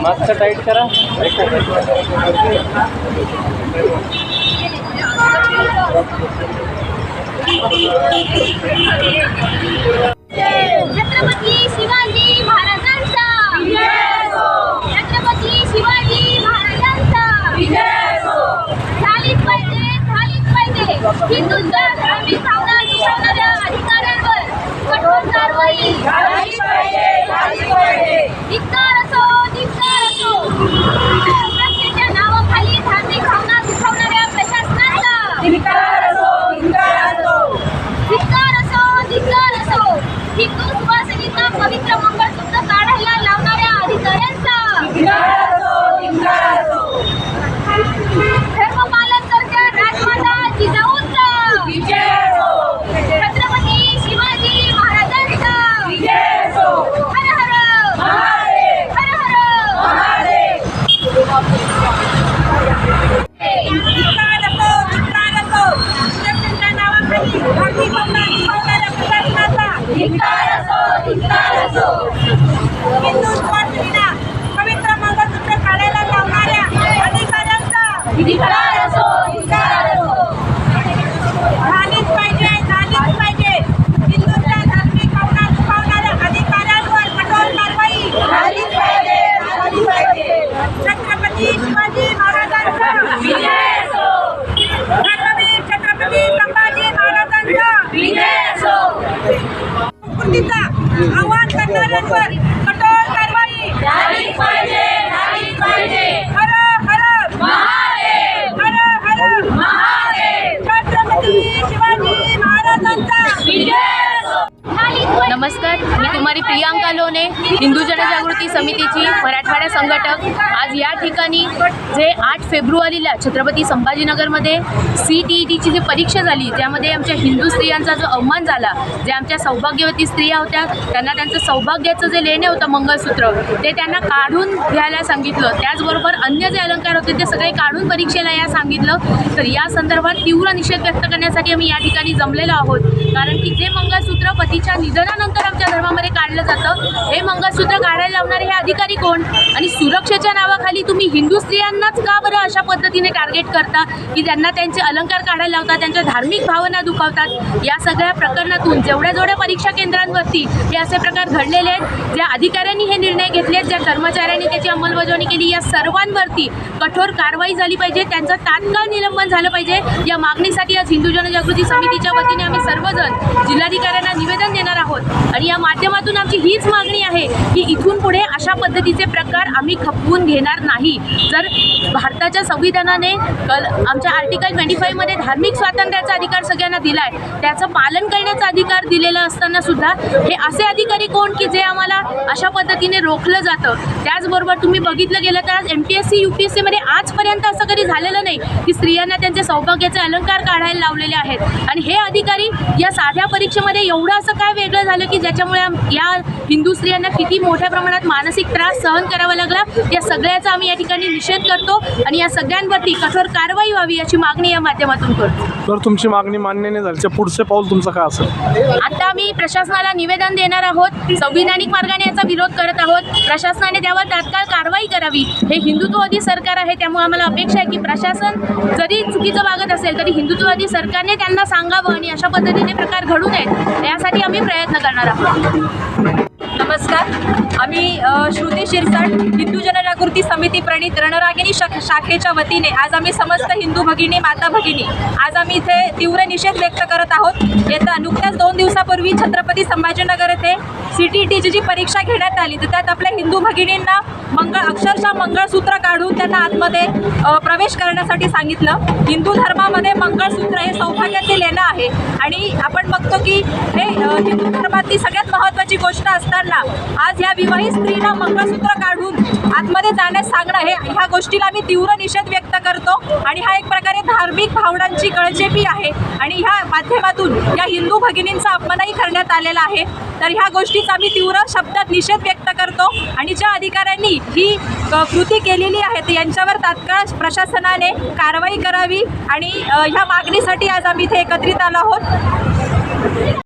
Mask tight करा। छत्रपती शिवाजी महाराजांचा विजय हो। छत्रपती शिवाजी महाराजांचा विजय हो। झालीच पाहिजे, झालीच पाहिजे। हिंदुत्व धर्मी भावना दुखावणाऱ्या अधिकाऱ्यांवर कठोर कारवाई झालीच पाहिजे, झालीच पाहिजे। धिक्कार असो, धिक्कार असो। सुरक्षेच्या नावाखाली धार्मिक भावना दुखावणाऱ्या प्रशासनाचा धिक्कार असो, धिक्कार असो। धिक्कार असो, धिक्कार असो। हिंदू सुवासिनींना पवित्र मंगळसूत्र काढायला लावणाऱ्या अधिकाऱ्यांचा धिक्कार असो, धिक्कार असो। धर्मपालन करत्या राजमाता जिजाऊंचा विजय हो। छत्रपती शिवाजी महाराजांचा विजय हो। हर हर महादेव, हर हर महादेव। धिक्कार असो, धिक्कार असो। सुरक्षेच्या नावाखाली धार्मिक भावना दुखावणाऱ्या प्रशासनाचा धिक्कार असो, धिक्कार असो। हिंदू सुवासिनींना पवित्र मंगळसूत्र काढायला लावणाऱ्या अधिकाऱ्यांचा धिक्कार असो, धिक्कार असो। झालीच पाहिजे, झालीच पाहिजे। हिंदूंच्या धार्मिक भावना दुखावणाऱ्या अधिकाऱ्यांवर कठोर कारवाई झालीच पाहिजे, झालीच पाहिजे। छत्रपती शिवाजी महाराजांचा विजय असो। छत्रपती संभाजी महाराजांचा विजय असो। संस्कृतीचा आव्हान करणाऱ्यांवर कठोर कारवाई झालीच पाहिजे, झालीच पाहिजे। हर हर महादेव, हर हर महादेव। छत्रपती शिवाजी महाराजांचा विजय असो। नमस्कार, मी कुमारी प्रियांका लोणे, हिंदू जनजागृती समितीची मराठवाडा संघटक। आज या ठिकाणी जे 8 फेब्रुवारीला छत्रपती संभाजीनगरमध्ये CTETची जी परीक्षा झाली त्यामध्ये आमच्या हिंदू स्त्रियांचा जो अवमान झाला, जे आमच्या सौभाग्यवती स्त्रिया होत्या त्यांना त्यांचं सौभाग्याचं जे लेणे होतं मंगळसूत्र ते त्यांना काढून घ्यायला सांगितलं। त्याचबरोबर अन्य जे अलंकार होते ते सगळे काढून परीक्षेला या सांगितलं। तर या संदर्भात तीव्र निषेध व्यक्त करण्यासाठी आम्ही या ठिकाणी जमलेलो आहोत। कारण की जे मंगळसूत्र पतीच्या निधनानंतर आमच्या धर्मामध्ये काढलं जातं, हे मंगळसूत्र काढायला लावणारे हे अधिकारी कोण? आणि सुरक्षेच्या नावाखाली तुम्ही हिंदू स्त्रियांनाच का बरं अशा पद्धतीने टार्गेट करता की त्यांना त्यांचे अलंकार काढायला लावतात, त्यांच्या धार्मिक भावना दुखावतात? या सगळ्या प्रकरणातून जेवढ्या परीक्षा केंद्रांवरती हे असे प्रकार घडलेले आहेत, ज्या अधिकाऱ्यांनी हे निर्णय घेतले, ज्या कर्मचाऱ्यांनी त्याची अंमलबजावणी केली, या सर्वांवरती कठोर कारवाई झाली पाहिजे, त्यांचं तात्काळ निलंबन झालं पाहिजे। या मागणीसाठी आज हिंदू जनजागृती समितीच्या वतीने आम्ही सर्वजण जिल्हाधिकाऱ्यांना निवेदन देणार आहोत। आणि या माध्यमातून आमची हीच मागणी आहे की इथून पुढे अशा पद्धतीचे प्रकार आम्ही खपवून घेणार नाही। जर भारताच्या संविधानाने आमच्या आर्टिकल 25 मध्ये धार्मिक स्वातंत्र्याचा अधिकार सगळ्यांना दिलाय, त्याचं पालन करण्याचा अधिकार दिलेला असताना सुद्धा हे असे अधिकारी कोण की जे आम्हाला अशा पद्धतीने रोखलं जातं? त्याचबरोबर तुम्ही बघितलं गेलं तर आज MPSC UPSC मध्ये आजपर्यंत असं कधी झालेलं नाही की स्त्रियांना त्यांचे सौभाग्याचे अलंकार काढायला लावलेले आहेत। आणि हे अधिकारी या साध्या परीक्षेमध्ये एवढं असं काय वेगळं झालं की ज्याच्यामुळे या हिंदू स्त्रियांना किती मोठ्या प्रमाणात मानसिक त्रास सहन करावा लागला? या सगळ्याचा आम्ही या ठिकाणी निषेध करतो आणि या सगळ्यांवरती कठोर कारवाई व्हावी याची मागणी या माध्यमातून करतो। तर तुमची मागणी मान्य नाही झाल्याचे पुढचे पाऊल तुमचं काय असेल? आता आम्ही प्रशासनाला निवेदन देणार आहोत, संविधानिक मार्गाने याचा विरोध करत आहोत। प्रशासनाने त्यावर तात्काळ कारवाई करावी। हे हिंदुत्ववादी सरकार आहे, त्यामुळे आम्हाला अपेक्षा आहे की प्रशासन जरी चुकीचं वागत असेल तरी हिंदुत्ववादी सरकारने त्यांना सांगावं आणि अशा पद्धतीने प्रकार घडू नयेत यासाठी आम्ही प्रयत्न करणार आहोत। नमस्कार, आम्ही श्रुती शिरसाट, हिंदू जनजागृती समिती प्रणित रणरागिणी शाखेच्या वतीने आज आम्ही समस्त हिंदू भगिनी, माता भगिनी आज आम्ही इथे तीव्र निषेध व्यक्त करत आहोत। येत्या नुकत्याच 2 दिवसापूर्वी छत्रपती संभाजीनगर येथे CTETची जी परीक्षा घेण्यात आली तर त्यात आपल्या हिंदू भगिनींना अक्षरशः मंगळसूत्र काढून त्यांना आतमध्ये प्रवेश करण्यासाठी सांगितलं। हिंदू धर्मामध्ये मंगळसूत्र हे सौभाग्याचे लेणं आहे आणि आपण बघतो की हे हिंदू धर्मातली सगळ्यात महत्त्वाची गोष्ट असते असताना आज ह्या विवाहित स्त्रीला मंगळसूत्र काढून आतमध्ये जाण्यास सांगणं ह्या गोष्टीला आम्ही तीव्र निषेध व्यक्त करतो आणि हा एक प्रकारे धार्मिक भावनांची गळचेपी आहे आणि ह्या माध्यमातून या हिंदू भगिनींचा अपमानही करण्यात आलेला आहे. तर ह्या गोष्टीचा आम्ही तीव्र शब्दात निषेध व्यक्त करतो आणि ज्या अधिकाऱ्यांनी ही कृती केलेली आहे तर यांच्यावर तात्काळ प्रशासनाने कारवाई करावी आणि ह्या मागणीसाठी आज आम्ही इथे एकत्रित आलो आहोत.